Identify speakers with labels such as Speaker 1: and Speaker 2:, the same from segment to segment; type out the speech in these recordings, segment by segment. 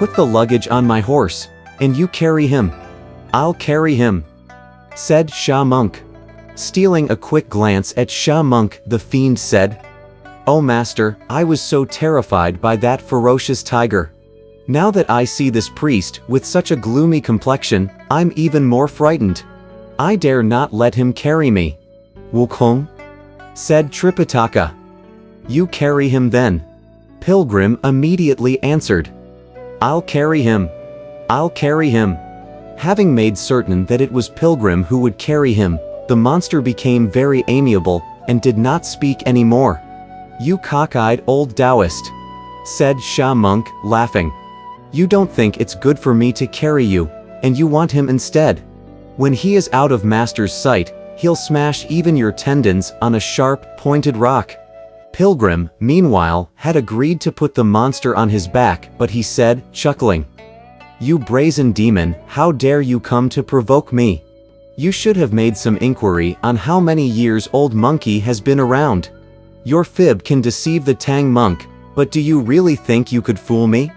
Speaker 1: Put the luggage on my horse, and you carry him." "I'll carry him," said Sha-Monk. Stealing a quick glance at Sha-Monk, the fiend said, "Oh master, I was so terrified by that ferocious tiger. Now that I see this priest with such a gloomy complexion, I'm even more frightened. I dare not let him carry me." "Wukong?" said Tripitaka. "You carry him then." Pilgrim immediately answered, "I'll carry him. I'll carry him." Having made certain that it was Pilgrim who would carry him, the monster became very amiable and did not speak anymore. "You cockeyed old Taoist," said Sha-Monk, laughing. "You don't think it's good for me to carry you, and you want him instead. When he is out of master's sight, he'll smash even your tendons on a sharp, pointed rock." Pilgrim, meanwhile, had agreed to put the monster on his back, but he said, chuckling, "You brazen demon, how dare you come to provoke me? You should have made some inquiry on how many years old Monkey has been around. Your fib can deceive the Tang monk, but do you really think you could fool me?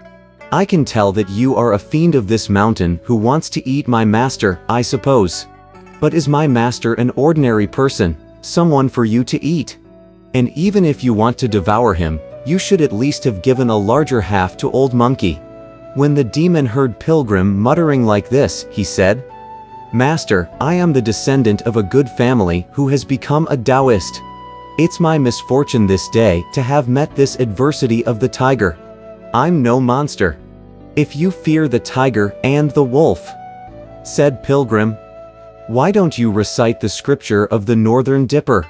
Speaker 1: I can tell that you are a fiend of this mountain who wants to eat my master, I suppose. But is my master an ordinary person, someone for you to eat? And even if you want to devour him, you should at least have given a larger half to old Monkey." When the demon heard Pilgrim muttering like this, he said, "Master, I am the descendant of a good family who has become a Taoist. It's my misfortune this day to have met this adversity of the tiger. I'm no monster. If you fear the tiger and the wolf," said Pilgrim, "why don't you recite the scripture of the Northern Dipper?"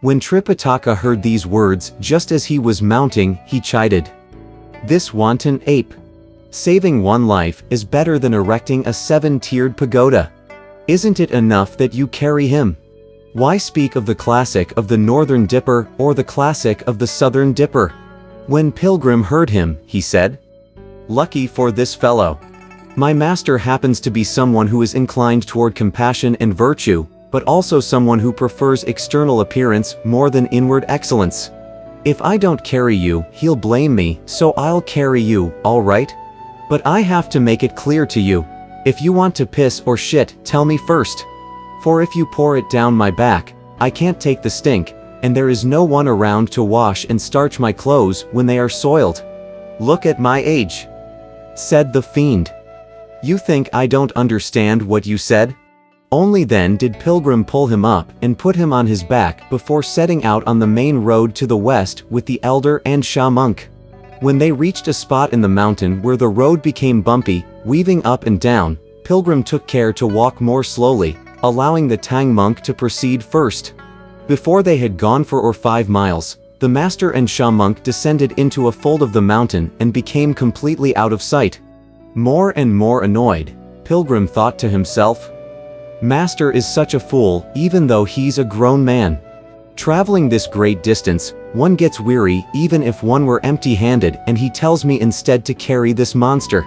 Speaker 1: When Tripitaka heard these words just as he was mounting, he chided, "This wanton ape. Saving one life is better than erecting a 7-tiered pagoda. Isn't it enough that you carry him? Why speak of the classic of the Northern Dipper or the classic of the Southern Dipper?" When Pilgrim heard him, he said, "Lucky for this fellow. My master happens to be someone who is inclined toward compassion and virtue, but also someone who prefers external appearance more than inward excellence. If I don't carry you, he'll blame me, so I'll carry you, all right? But I have to make it clear to you. If you want to piss or shit, tell me first. For if you pour it down my back, I can't take the stink, and there is no one around to wash and starch my clothes when they are soiled. Look at my age," said the fiend. "You think I don't understand what you said?" Only then did Pilgrim pull him up and put him on his back before setting out on the main road to the west with the elder and Sha-Monk. When they reached a spot in the mountain where the road became bumpy, weaving up and down, Pilgrim took care to walk more slowly, allowing the Tang monk to proceed first. Before they had gone 4 or 5 miles, the master and Sha-Monk descended into a fold of the mountain and became completely out of sight. More and more annoyed, Pilgrim thought to himself, "Master is such a fool, even though he's a grown man. Traveling this great distance, one gets weary even if one were empty-handed, and he tells me instead to carry this monster.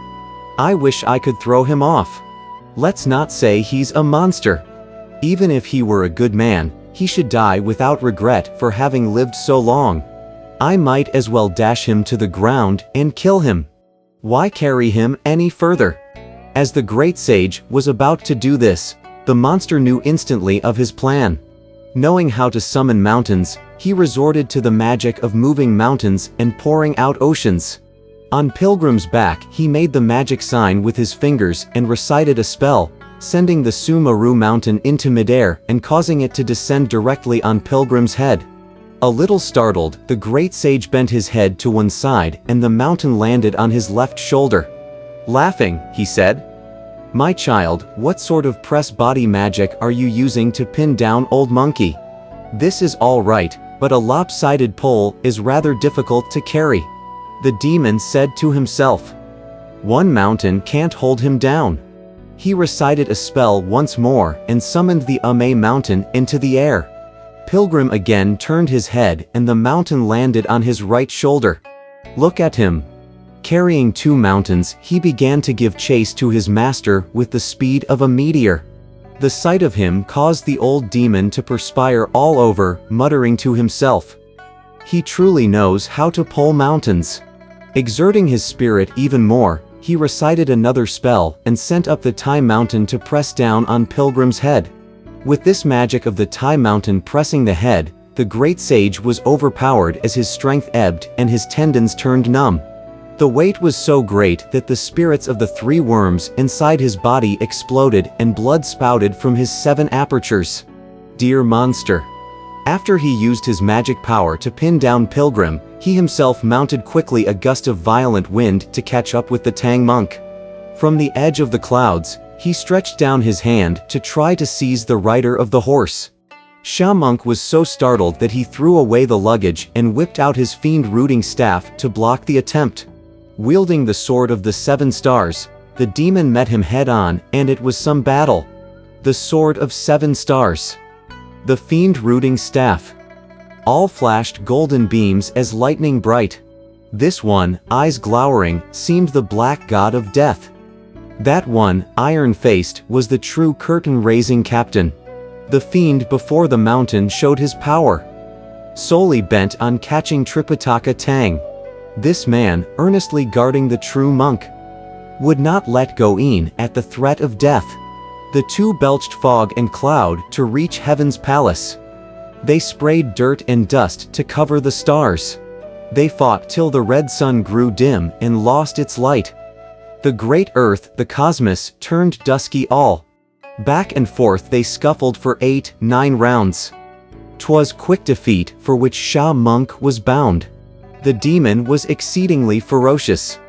Speaker 1: I wish I could throw him off. Let's not say he's a monster. Even if he were a good man, he should die without regret for having lived so long. I might as well dash him to the ground and kill him. Why carry him any further?" As the great sage was about to do this, the monster knew instantly of his plan. Knowing how to summon mountains, he resorted to the magic of moving mountains and pouring out oceans. On Pilgrim's back, he made the magic sign with his fingers and recited a spell, sending the Sumeru mountain into midair and causing it to descend directly on Pilgrim's head. A little startled, the great sage bent his head to one side and the mountain landed on his left shoulder. Laughing, he said, "My child, what sort of press body magic are you using to pin down old Monkey? This is all right, but a lopsided pole is rather difficult to carry." The demon said to himself, "One mountain can't hold him down." He recited a spell once more and summoned the mountain into the air. Pilgrim again turned his head and the mountain landed on his right shoulder. Look at him. Carrying 2 mountains, he began to give chase to his master with the speed of a meteor. The sight of him caused the old demon to perspire all over, muttering to himself, "He truly knows how to pull mountains." Exerting his spirit even more, he recited another spell and sent up the Tai Mountain to press down on Pilgrim's head. With this magic of the Tai Mountain pressing the head, the great sage was overpowered as his strength ebbed and his tendons turned numb. The weight was so great that the spirits of the 3 worms inside his body exploded and blood spouted from his 7 apertures. Dear monster. After he used his magic power to pin down Pilgrim, he himself mounted quickly a gust of violent wind to catch up with the Tang monk. From the edge of the clouds, he stretched down his hand to try to seize the rider of the horse. Sha Monk was so startled that he threw away the luggage and whipped out his fiend-rooting staff to block the attempt. Wielding the sword of the 7 stars, the demon met him head-on, and it was some battle. The sword of 7 stars. The fiend-rooting staff. All flashed golden beams as lightning bright. This one, eyes glowering, seemed the black god of death. That one, iron-faced, was the true curtain-raising captain. The fiend before the mountain showed his power. Solely bent on catching Tripitaka Tang. This man, earnestly guarding the true monk, would not let go in at the threat of death. The 2 belched fog and cloud to reach heaven's palace. They sprayed dirt and dust to cover the stars. They fought till the red sun grew dim and lost its light. The great earth, the cosmos, turned dusky all. Back and forth they scuffled for 8-9 rounds. 'Twas quick defeat for which Sha Monk was bound. The demon was exceedingly ferocious.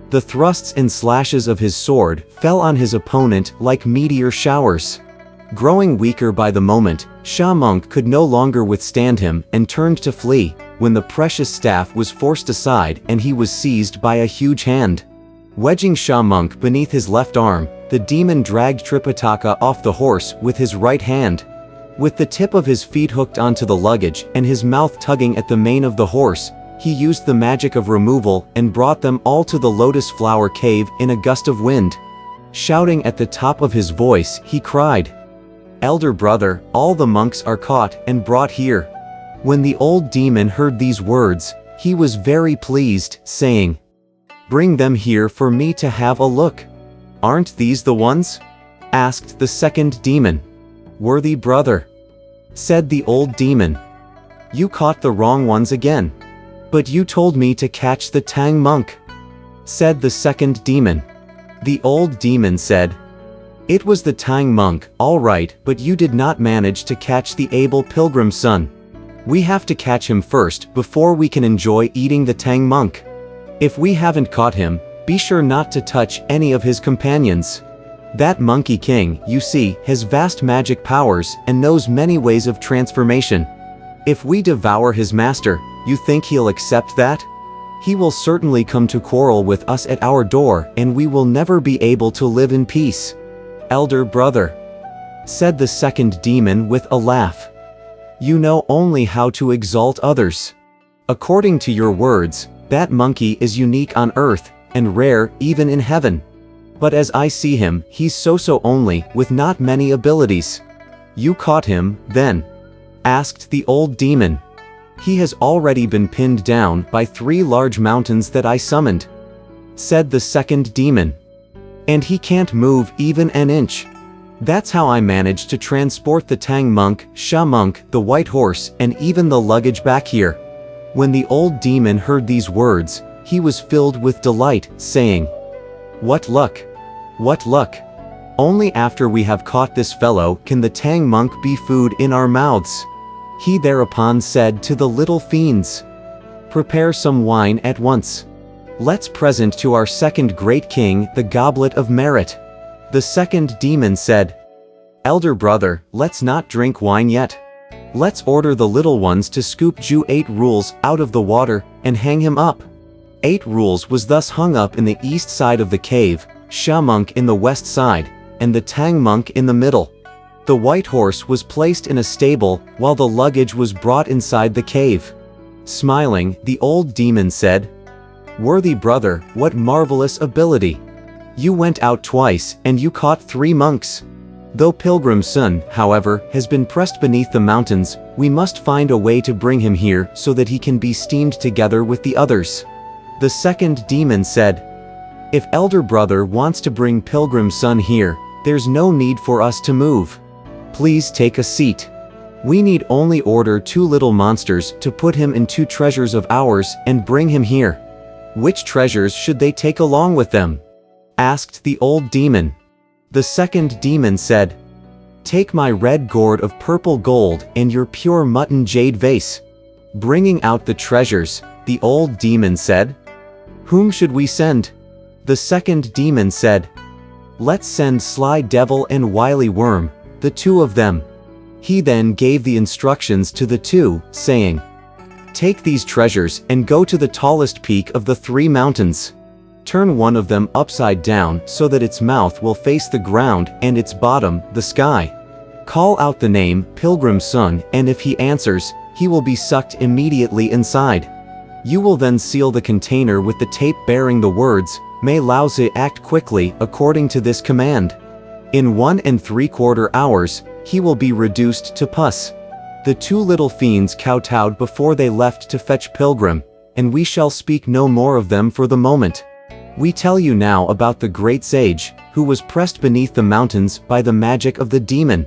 Speaker 1: The thrusts and slashes of his sword fell on his opponent like meteor showers. Growing weaker by the moment, Sha Monk could no longer withstand him and turned to flee, when the precious staff was forced aside and he was seized by a huge hand. Wedging Sha Monk beneath his left arm, the demon dragged Tripitaka off the horse with his right hand. With the tip of his feet hooked onto the luggage and his mouth tugging at the mane of the horse, he used the magic of removal and brought them all to the Lotus Flower Cave in a gust of wind. Shouting at the top of his voice, he cried, "Elder brother, all the monks are caught and brought here." When the old demon heard these words, he was very pleased, saying, "Bring them here for me to have a look." "Aren't these the ones?" asked the second demon. "Worthy brother," said the old demon, "you caught the wrong ones again." "But you told me to catch the Tang monk," said the second demon. The old demon said, "It was the Tang monk, all right, but you did not manage to catch the able pilgrim's son. We have to catch him first before we can enjoy eating the Tang monk. If we haven't caught him, be sure not to touch any of his companions. That Monkey King, you see, has vast magic powers and knows many ways of transformation. If we devour his master, you think he'll accept that? He will certainly come to quarrel with us at our door, and we will never be able to live in peace." "Elder brother," said the second demon with a laugh, "you know only how to exalt others. According to your words, that monkey is unique on earth, and rare even in heaven. But as I see him, he's so-so only, with not many abilities." "You caught him, then?" asked the old demon. "He has already been pinned down by 3 large mountains that I summoned," said the second demon. "And he can't move even an inch. That's how I managed to transport the Tang monk, Sha Monk, the white horse, and even the luggage back here." When the old demon heard these words, he was filled with delight, saying, "What luck! What luck! Only after we have caught this fellow can the Tang monk be food in our mouths." He thereupon said to the little fiends, "Prepare some wine at once. Let's present to our second great king the goblet of merit." The second demon said, "Elder brother, let's not drink wine yet. Let's order the little ones to scoop Ju 8 Rules out of the water and hang him up." 8 Rules was thus hung up in the east side of the cave, Sha Monk in the west side, and the Tang monk in the middle. The white horse was placed in a stable, while the luggage was brought inside the cave. Smiling, the old demon said, "Worthy brother, what marvelous ability! You went out twice, and you caught 3 monks. Though Pilgrim's son, however, has been pressed beneath the mountains, we must find a way to bring him here so that he can be steamed together with the others." The second demon said, If elder brother wants to bring Pilgrim's son here, there's no need for us to move. Please take a seat. We need only order 2 little monsters to put him in 2 treasures of ours and bring him here. Which treasures should they take along with them? Asked the old demon. The second demon said, Take my red gourd of purple gold and your pure mutton jade vase. Bringing out the treasures, the old demon said, Whom should we send? The second demon said, Let's send Sly Devil and Wily Worm, the 2 of them. He then gave the instructions to the 2, saying, Take these treasures and go to the tallest peak of the 3 mountains. Turn one of them upside down so that its mouth will face the ground and its bottom, the sky. Call out the name Pilgrim's Son, and if he answers, he will be sucked immediately inside. You will then seal the container with the tape bearing the words, May Lao Tzu act quickly according to this command. In 1 3/4 hours, he will be reduced to pus. The 2 little fiends kowtowed before they left to fetch Pilgrim, and we shall speak no more of them for the moment. We tell you now about the great sage, who was pressed beneath the mountains by the magic of the demon.